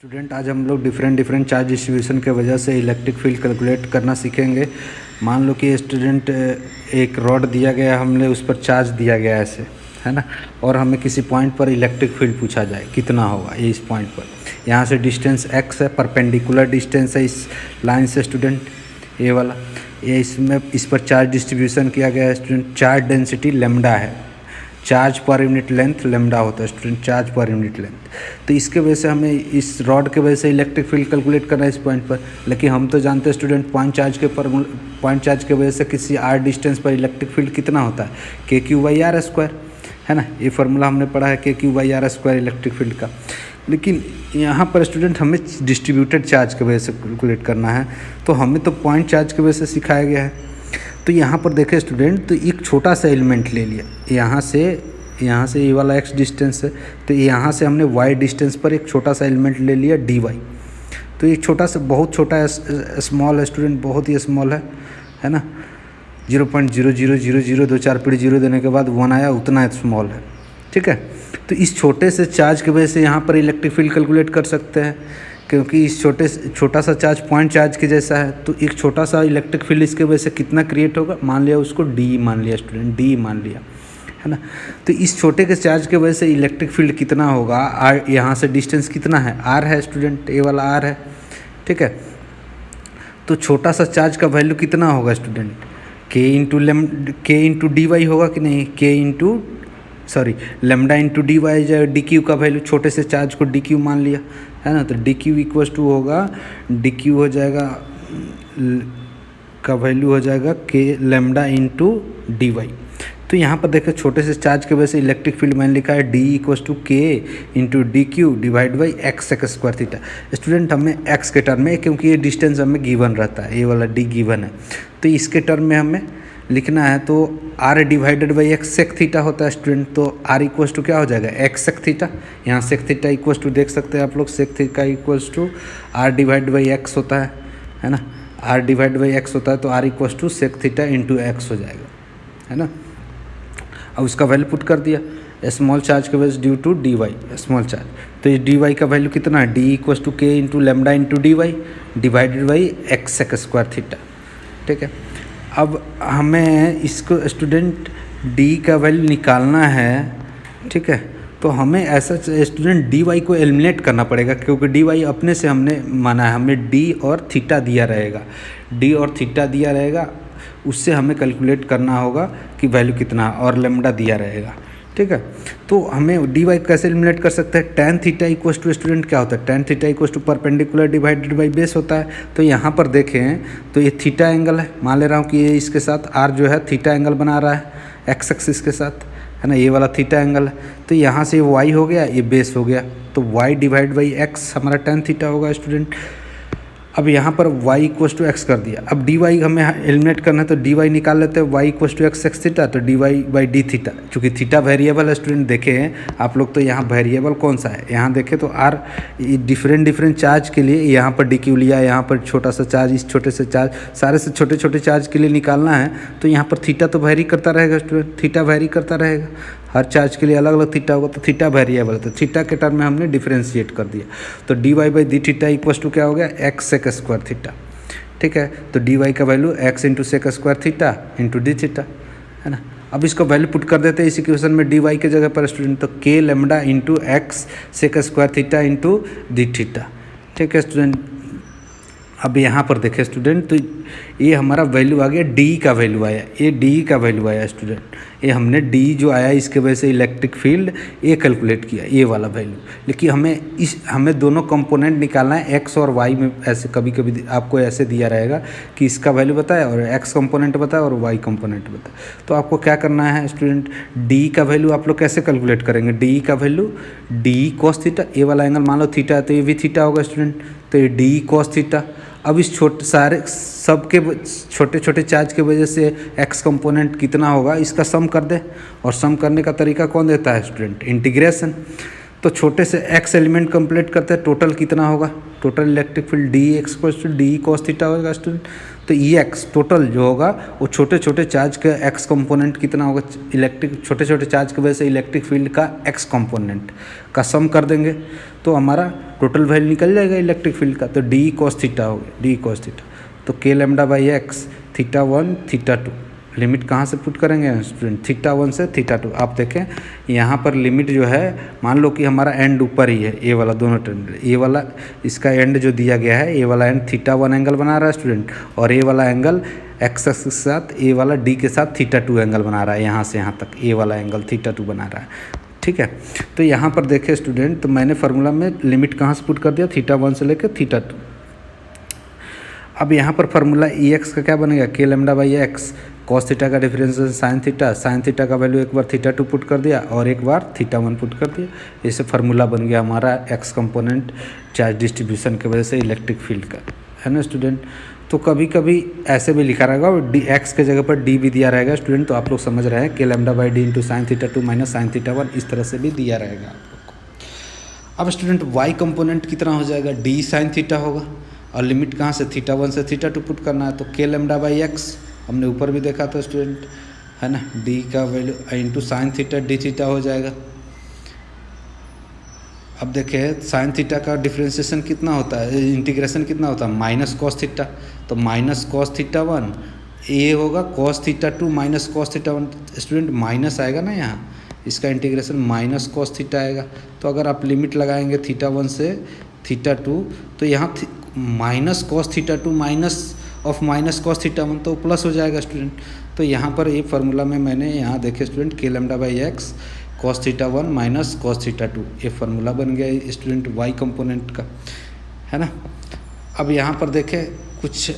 Student आज हम लोग डिफरेंट चार्ज डिस्ट्रीब्यूशन के वजह से इलेक्ट्रिक फील्ड कैलकुलेट करना सीखेंगे। मान लो कि स्टूडेंट एक रॉड दिया गया, हमने उस पर चार्ज दिया गया ऐसे, है ना, और हमें किसी पॉइंट पर इलेक्ट्रिक फील्ड पूछा जाए कितना होगा ये इस पॉइंट पर। यहाँ से डिस्टेंस x है, परपेंडिकुलर डिस्टेंस है इस लाइन से स्टूडेंट, ये वाला, ये इसमें इस पर चार्ज डिस्ट्रीब्यूशन किया गया है स्टूडेंट। चार्ज डेंसिटी लेमडा है, charge per unit length lambda होता है student, charge per unit length. तो इसके वजह से हमें इस रॉड के वजह से इलेक्ट्रिक फील्ड कैलकुलेट करना है इस पॉइंट पर। लेकिन हम तो जानते हैं स्टूडेंट पॉइंट चार्ज के वजह से किसी r डिस्टेंस पर इलेक्ट्रिक फील्ड कितना होता है, KQ/r², है ना। ये फार्मूला हमने पढ़ा है KQ/r² इलेक्ट्रिक फील्ड का। लेकिन यहाँ पर स्टूडेंट हमें डिस्ट्रीब्यूटेड चार्ज की वजह से कैलकुलेट करना है, तो हमें तो पॉइंट चार्ज की वजह से सिखाया गया है। तो यहाँ पर देखें स्टूडेंट, तो एक छोटा सा एलिमेंट ले लिया, यहाँ से ये वाला x डिस्टेंस है, तो यहाँ से हमने y डिस्टेंस पर एक छोटा सा एलिमेंट ले लिया dy। तो ये छोटा सा, बहुत छोटा है, स्मॉल है स्टूडेंट, बहुत ही स्मॉल है ना। 0.000024 पीढ़ी जीरो देने के बाद 1 आया, उतना स्मॉल है, ठीक है। तो इस छोटे से चार्ज की वजह से यहाँ पर इलेक्ट्रिक फील्ड कैलकुलेट कर सकते हैं, क्योंकि इस छोटा सा चार्ज पॉइंट चार्ज के जैसा है। तो एक छोटा सा इलेक्ट्रिक फील्ड इसके वजह से कितना क्रिएट होगा, मान लिया उसको D मान लिया स्टूडेंट, D मान लिया, है ना। तो इस छोटे के चार्ज के वजह से इलेक्ट्रिक फील्ड कितना होगा, R, यहाँ से डिस्टेंस कितना है, R है स्टूडेंट, ये वाला R है, ठीक है। तो छोटा सा चार्ज का वैल्यू कितना होगा स्टूडेंट, K इंटू dy होगा कि नहीं, लेमडा इंटू dy जाएगा, dq का वैल्यू, छोटे से चार्ज को dq मान लिया, है ना। तो dq इक्वल्स टू होगा, dq हो जाएगा का वैल्यू हो जाएगा k लेमडा इंटू dy। तो यहाँ पर देखो छोटे से चार्ज की वजह से इलेक्ट्रिक फील्ड मैंने लिखा है D equals to k into DQ divide by x² theta. Student हमें x के टर्म में, क्योंकि ये डिस्टेंस हमें गिवन रहता है, ये वाला D गिवन है, तो इसके टर्म में हमें लिखना है। तो r divided by x sec theta होता है स्टूडेंट, तो r इक्वल्स टू क्या हो जाएगा, x सेक थीटा। यहाँ सेक थीटा इक्वल्स टू देख सकते हैं आप लोग, sec theta equals to r divide by x होता है ना, r डिवाइड बाई x होता है, तो r equals to sec theta into x हो जाएगा, है ना। अब उसका वैल्यू पुट कर दिया, स्मॉल चार्ज के वजह due to dy, small charge, तो इस dy का वैल्यू कितना है, D equals to k into lambda into dy divided by x सेक² थीटा, ठीक है। अब हमें इसको स्टूडेंट D का वैल्यू निकालना है, ठीक है। तो हमें ऐसा स्टूडेंट dy को एलिमिनेट करना पड़ेगा, क्योंकि dy अपने से हमने माना है, हमें d और थीटा दिया रहेगा, उससे हमें कैलकुलेट करना होगा कि वैल्यू कितना, और लेमडा दिया रहेगा, ठीक है। तो हमें dy कैसे एलिमिनेट कर सकते हैं, tan theta equals to student क्या होता है, tan theta equals to perpendicular divided by base होता है। तो यहाँ पर देखें तो ये थीटा एंगल है, मान ले रहा हूँ कि ये इसके साथ r जो है थीटा एंगल बना रहा है x एक्सिस के साथ, है ना, ये वाला थीटा एंगल है। तो यहाँ से y हो गया, ये बेस हो गया, तो y डिवाइड बाई x हमारा tan थीटा होगा स्टूडेंट। अब यहाँ पर y इक्वल्स टू x कर दिया, अब dy हमें एलिमिनेट करना है, तो dy निकाल लेते हैं, y equals to x sec theta, तो dy बाई डी थीटा, चूँकि थीटा वेरिएबल है स्टूडेंट, देखें आप लोग, तो यहाँ वेरिएबल कौन सा है, यहाँ देखें तो r डिफरेंट चार्ज के लिए यहाँ पर dq लिया, यहाँ पर छोटा सा चार्ज, इस छोटे से चार्ज, सारे से छोटे चार्ज के लिए निकालना है। तो यहाँ पर थीटा तो वेरी करता रहेगा स्टूडेंट, थीटा वेरी करता रहेगा, हर चार्ज के लिए अलग अलग थीटा होगा, तो थीटा वेरिएबल है, तो थीटा के टर्म में हमने डिफरेंशिएट कर दिया। तो dy by D theta equals to क्या हो गया, x सेक² थीटा, ठीक है। तो dy का वैल्यू x इंटू सेक² थीटा इंटू डी थीटा, है ना। अब इसको वैल्यू पुट कर देते हैं इस इक्वेशन में dy के जगह पर स्टूडेंट, तो k लेमडा इंटू x सेक² थीटा इंटू डी थीटा, ठीक है स्टूडेंट। अब यहाँ पर देखें स्टूडेंट, तो ये हमारा वैल्यू आ गया, D का वैल्यू आया, ये D का वैल्यू आया स्टूडेंट, ये हमने D जो आया इसके वजह से इलेक्ट्रिक फील्ड ये कैलकुलेट किया, ये वाला वैल्यू। लेकिन हमें दोनों कंपोनेंट निकालना है, x और y में। ऐसे कभी आपको ऐसे दिया रहेगा कि इसका वैल्यू बताया और x कंपोनेंट बताया और y कंपोनेंट बताया, तो आपको क्या करना है स्टूडेंट, D का वैल्यू आप लोग कैसे कैलकुलेट करेंगे, D का वैल्यू D cos थीटा, ये वाला एंगल मान लो थीटा है, तो ये भी थीटा होगा स्टूडेंट, तो ये D cos थीटा। अब इस सबके छोटे चार्ज की वजह से x कंपोनेंट कितना होगा, इसका सम कर दे, और सम करने का तरीका कौन देता है स्टूडेंट, इंटीग्रेशन। तो छोटे से x एलिमेंट कंप्लीट करते हैं, टोटल कितना होगा, total electric field D equals to D cos theta होगा स्टूडेंट। तो तो ई एक्स टोटल जो होगा वो छोटे छोटे चार्ज का एक्स कंपोनेंट कितना होगा, इलेक्ट्रिक छोटे छोटे चार्ज की वजह से इलेक्ट्रिक फील्ड का एक्स कंपोनेंट का सम कर देंगे तो हमारा टोटल वैल्यू निकल जाएगा इलेक्ट्रिक फील्ड का। तो डी कॉस थीटा हो गया, डी कॉस थीटा। तो के lambda by x theta 1 theta 2, limit कहाँ से पुट करेंगे स्टूडेंट, थीटा 1 से थीटा 2। आप देखें यहाँ पर लिमिट जो है, मान लो कि हमारा एंड ऊपर ही है, ए वाला दोनों टर्म, ए वाला इसका एंड जो दिया गया है, ए वाला एंड थीटा 1 एंगल बना रहा है स्टूडेंट, और ए वाला एंगल एक्स एक्सिस के साथ, ए वाला डी के साथ थीटा 2 एंगल बना रहा है, यहाँ से यहाँ तक ए वाला एंगल थीटा 2 बना रहा है, ठीक है। तो यहाँ पर देखें स्टूडेंट, तो मैंने फार्मूला में लिमिट कहाँ से पुट कर दिया, थीटा 1 से लेकर थीटा 2। अब यहाँ पर फार्मूला ई एक्स का क्या बनेगा, K lambda by X cos theta का differential sine theta, sine theta का वैल्यू एक बार थीटा 2 पुट कर दिया और एक बार थीटा 1 पुट कर दिया। इससे फार्मूला बन गया हमारा एक्स कंपोनेंट चार्ज डिस्ट्रीब्यूशन की वजह से इलेक्ट्रिक फील्ड का, है ना स्टूडेंट। तो कभी कभी ऐसे भी लिखा रहेगा और डी एक्स के जगह पर डी भी दिया रहेगा स्टूडेंट, तो आप लोग समझ रहे हैं, के lambda by D into sine theta 2 minus sine theta 1, इस तरह से भी दिया रहेगा आप लोग को। अब स्टूडेंट वाई कंपोनेंट कितना हो जाएगा, डी साइन थीटा होगा, और लिमिट कहाँ से, थीटा 1 से थीटा 2 पुट करना है। तो के लेमडा बाई एक्स हमने ऊपर भी देखा था स्टूडेंट, है ना, डी का value into sine theta D theta हो जाएगा। अब देखें साइन थीटा का डिफ्रेंशिएशन कितना होता है, इंटीग्रेशन कितना होता है, माइनस कॉस थीटा, तो माइनस कॉस थीटा 1 ए होगा cos theta 2 minus cos theta 1, student minus आएगा ना यहाँ, इसका इंटीग्रेशन माइनस कॉस थीटा आएगा। तो अगर आप लिमिट लगाएंगे थीटा 1 से थीटा 2, तो यहाँ minus cos theta 2 minus of minus cos theta 1 तो प्लस हो जाएगा स्टूडेंट। तो यहाँ पर ये फार्मूला में मैंने यहाँ देखे स्टूडेंट, के lambda by X cos theta 1 minus cos theta 2, ये फार्मूला बन गया स्टूडेंट वाई कंपोनेंट का, है ना। अब यहाँ पर देखें कुछ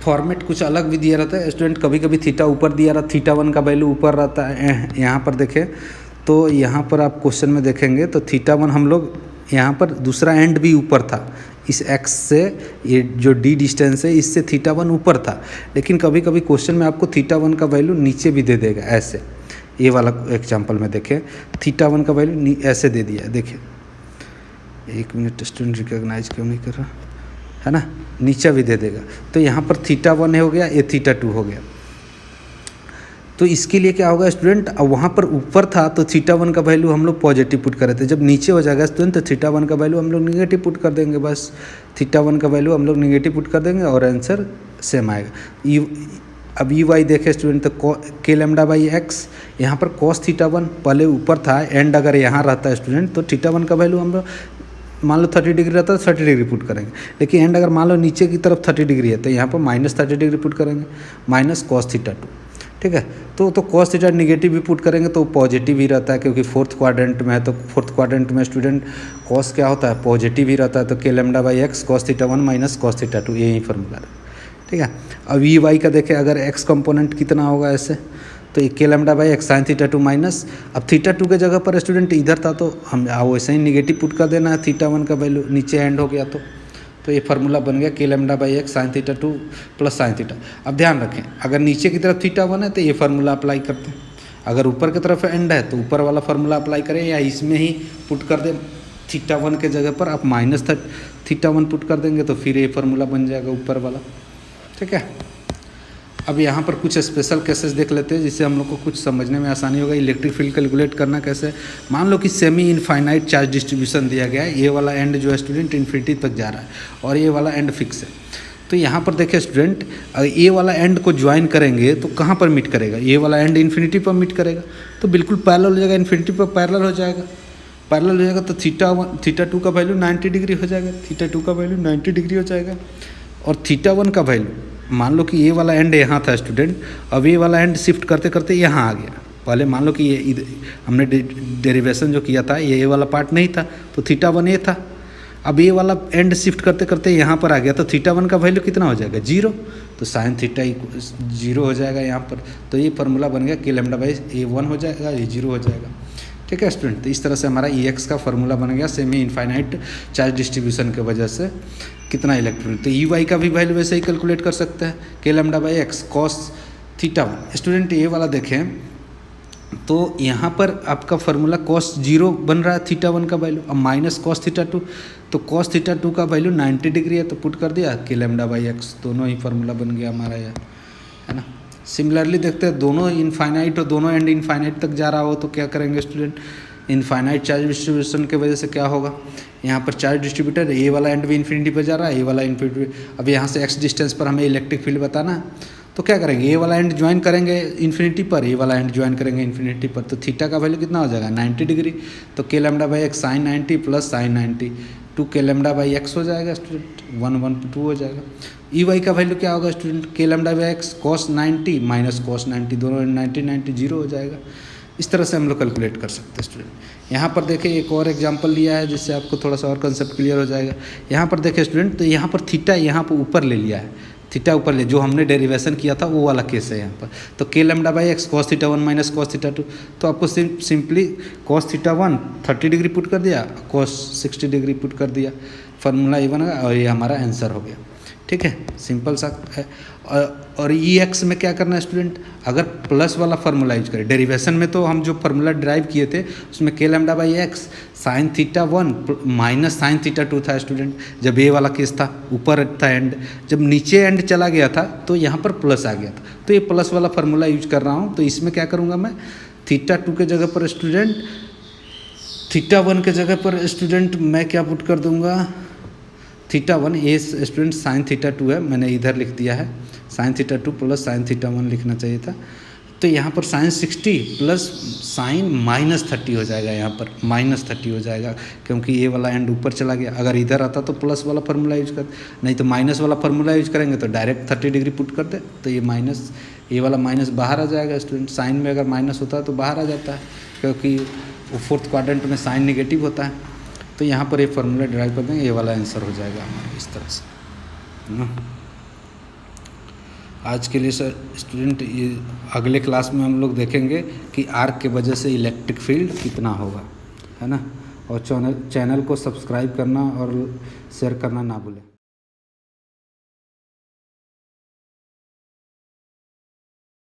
फॉर्मेट कुछ अलग भी दिया रहता है स्टूडेंट, कभी कभी थीटा ऊपर दिया रहता, थीटा 1 का वैल्यू ऊपर रहता है। यहाँ पर देखें तो यहाँ पर आप क्वेश्चन में देखेंगे तो थीटा 1 हम लोग यहाँ पर दूसरा एंड भी ऊपर था, इस एक्स से ये जो डी डिस्टेंस है इससे थीटा 1 ऊपर था, लेकिन कभी कभी क्वेश्चन में आपको थीटा 1 का वैल्यू नीचे भी दे देगा। ऐसे ये वाला एग्जांपल में देखें, थीटा 1 का वैल्यू ऐसे दे दिया, देखिए 1 मिनट स्टूडेंट रिकॉग्नाइज क्यों नहीं कर रहा, है ना, नीचे भी दे देगा। तो यहाँ पर थीटा 1 हो गया, ये थीटा 2 हो गया। तो इसके लिए क्या होगा स्टूडेंट, अब वहाँ पर ऊपर था तो थीटा 1 का वैल्यू हम लोग पॉजिटिव पुट कर रहे थे, जब नीचे हो जाएगा स्टूडेंट तो थीटा 1 का वैल्यू हम लोग निगेटिव पुट कर देंगे, बस थीटा 1 का वैल्यू हम लोग निगेटिव पुट कर देंगे और आंसर सेम आएगा। अब ई वाई देखे स्टूडेंट, तो के लेमडा बाई एक्स, यहाँ पर कॉस थीटा 1 पहले ऊपर था, एंड अगर यहाँ रहता है स्टूडेंट तो थीटा 1 का वैल्यू हम लोग मान लो 30 डिग्री रहता है तो 30 डिग्री पुट करेंगे, लेकिन एंड अगर मान लो नीचे की तरफ 30 डिग्री है तो यहाँ पर माइनस 30 डिग्री पुट करेंगे, माइनस कॉस थीटा 2, ठीक है। तो कॉस थीटा निगेटिव भी पुट करेंगे तो पॉजिटिव ही रहता है, क्योंकि फोर्थ क्वाड्रेंट में है, तो फोर्थ क्वाड्रेंट में स्टूडेंट कॉस क्या होता है, पॉजिटिव ही रहता है। तो के lambda by X cos theta 1 minus cos theta 2, यही फार्मूला है, ठीक है। अब ई वाई का देखें, अगर एक्स कंपोनेंट कितना होगा ऐसे, तो ये के lambda by X sine theta 2 minus, अब थीटा 2 के जगह पर स्टूडेंट इधर था तो हम वैसे ही निगेटिव पुट कर देना है, थीटा 1 का वैल्यू नीचे एंड हो गया तो ये फार्मूला बन गया के lambda by X sine theta 2 plus sine theta. अब ध्यान रखें, अगर नीचे की तरफ थीटा 1 है तो ये फार्मूला अप्लाई करते हैं, अगर ऊपर की तरफ एंड है तो ऊपर वाला फार्मूला अप्लाई करें, या इसमें ही पुट कर दें, थीटा 1 के जगह पर आप माइनस थीटा 1 पुट कर देंगे तो फिर ये फार्मूला बन जाएगा ऊपर वाला, ठीक है। अब यहाँ पर कुछ स्पेशल केसेस देख लेते हैं जिससे हम लोग को कुछ समझने में आसानी होगा। इलेक्ट्रिक फील्ड कैलकुलेट करना कैसे, मान लो कि सेमी इनफाइनाइट चार्ज डिस्ट्रीब्यूशन दिया गया है, ये वाला एंड जो है स्टूडेंट इन्फिनिटी तक जा रहा है और ये वाला एंड फिक्स है। तो यहाँ पर देखिए स्टूडेंट, अगर ये वाला एंड को ज्वाइन करेंगे तो कहाँ पर मीट करेगा, ये वाला एंड इन्फिनिटी पर मीट करेगा, तो बिल्कुल पैरेलल हो जाएगा, इन्फिनिटी पर पैरेलल हो जाएगा, पैरेलल हो जाएगा तो थीटा 2 का वैल्यू 90 डिग्री हो जाएगा, थीटा 2 का वैल्यू 90 डिग्री हो जाएगा। और थीटा 1 का वैल्यू, मान लो कि ये वाला एंड यहाँ था स्टूडेंट, अब ये वाला एंड शिफ्ट करते करते यहाँ आ गया, पहले मान लो कि ये हमने डेरिवेशन जो किया था ये वाला पार्ट नहीं था तो थीटा 1 ये था, अब ये वाला एंड शिफ्ट करते करते यहाँ पर आ गया तो थीटा 1 का वैल्यू कितना हो जाएगा, 0, तो साइन थीटा 0 हो जाएगा यहाँ पर। तो ये फार्मूला बन गया के लेमडा बाई ए 1 हो जाएगा, ये 0 हो जाएगा, ठीक है स्टूडेंट। तो इस तरह से हमारा ई एक्स का फार्मूला बन गया सेमी इनफाइनाइट चार्ज डिस्ट्रीब्यूशन की वजह से कितना इलेक्ट्रॉन। तो ई वाई का भी वैल्यू वैसे ही कैलकुलेट कर सकते हैं, के lambda by X cos theta 1। Student ये वाला देखें, तो यहाँ पर आपका फार्मूला cos 0 बन रहा है थीटा 1 का वैल्यू, अब माइनस cos थीटा 2, तो cos थीटा 2 का वैल्यू 90 डिग्री है, तो पुट कर दिया k लैम्डा बाई एक्स, दोनों ही फार्मूला बन गया हमारा यह, है ना। सिमिलरली देखते हैं दोनों इनफाइनाइट और दोनों एंड इनफाइनाइट तक जा रहा हो तो क्या करेंगे स्टूडेंट, इनफाइनाइट चार्ज डिस्ट्रीब्यूशन की वजह से क्या होगा, यहाँ पर चार्ज डिस्ट्रीब्यूटर ए वाला एंड भी इन्फिनिटी पर जा रहा है, ए वाला इन्फिनिटी, अब यहाँ से x डिस्टेंस पर हमें इलेक्ट्रिक फील्ड बताना है, तो क्या करेंगे, ए वाला एंड ज्वाइन करेंगे इन्फिनिटी पर, ए वाला एंड ज्वाइन करेंगे इन्फिनिटी पर, तो थीटा का वैल्यू कितना हो जाएगा 90 डिग्री, तो k lambda by X sine 90 plus sine 90 2 k lambda by X हो जाएगा स्टूडेंट, 1 1 2 हो जाएगा। ई वाई का वैल्यू क्या होगा student, k lambda by X cos 90 minus cos 90, दोनों 90 90 0 हो जाएगा। इस तरह से हम लोग कैलकुलेट कर सकते हैं स्टूडेंट। यहाँ पर देखिए एक और एग्जांपल लिया है जिससे आपको थोड़ा सा और कंसेप्ट क्लियर हो जाएगा। यहाँ पर देखिए स्टूडेंट, तो यहाँ पर थीटा यहाँ पर ऊपर ले लिया है, थीटा ऊपर ले, जो हमने डेरिवेशन किया था वो वाला केस है यहाँ पर, तो k lambda by X cos theta 1 minus cos theta 2, तो आपको simply cos theta 1 30 degree put कर दिया, कॉस 60 डिग्री पुट कर दिया, फार्मूला ये बना और ये हमारा आंसर हो गया। ठीक है, सिंपल सा है। और ई एक्स में क्या करना है स्टूडेंट, अगर प्लस वाला फार्मूला यूज करें, डेरिवेशन में तो हम जो फार्मूला ड्राइव किए थे उसमें k lambda by X sine theta 1 minus sine theta 2 था स्टूडेंट, जब ये वाला केस था ऊपर था एंड, जब नीचे एंड चला गया था तो यहाँ पर प्लस आ गया था, तो ये प्लस वाला फार्मूला यूज कर रहा हूँ। तो इसमें क्या करूँगा मैं, थीटा 2 के जगह पर स्टूडेंट, थीटा 1 के जगह पर स्टूडेंट मैं क्या पुट कर दूँगा, theta 1 a student sine theta 2 है, मैंने इधर लिख दिया है sine theta 2 plus sine theta 1 लिखना चाहिए था, तो यहाँ पर साइन 60 प्लस साइन माइनस 30 हो जाएगा, यहाँ पर माइनस 30 हो जाएगा क्योंकि ये वाला एंड ऊपर चला गया। अगर इधर आता तो प्लस वाला फार्मूला यूज कर, नहीं तो माइनस वाला फार्मूला यूज करेंगे तो डायरेक्ट 30 डिग्री पुट करते, तो ये माइनस, ये वाला माइनस बाहर आ जाएगा स्टूडेंट। साइन में अगर माइनस होता है तो बाहर आ जाता है क्योंकि वो फोर्थ क्वाड्रेंट में साइन नेगेटिव होता है, तो यहाँ पर ये फार्मूला ड्राइव कर देंगे, ये वाला आंसर हो जाएगा हमारा इस तरह से ना। आज के लिए सर स्टूडेंट ये अगले क्लास में हम लोग देखेंगे कि आर्क के वजह से इलेक्ट्रिक फील्ड कितना होगा, है ना। और चैनल को सब्सक्राइब करना और शेयर करना ना भूलें।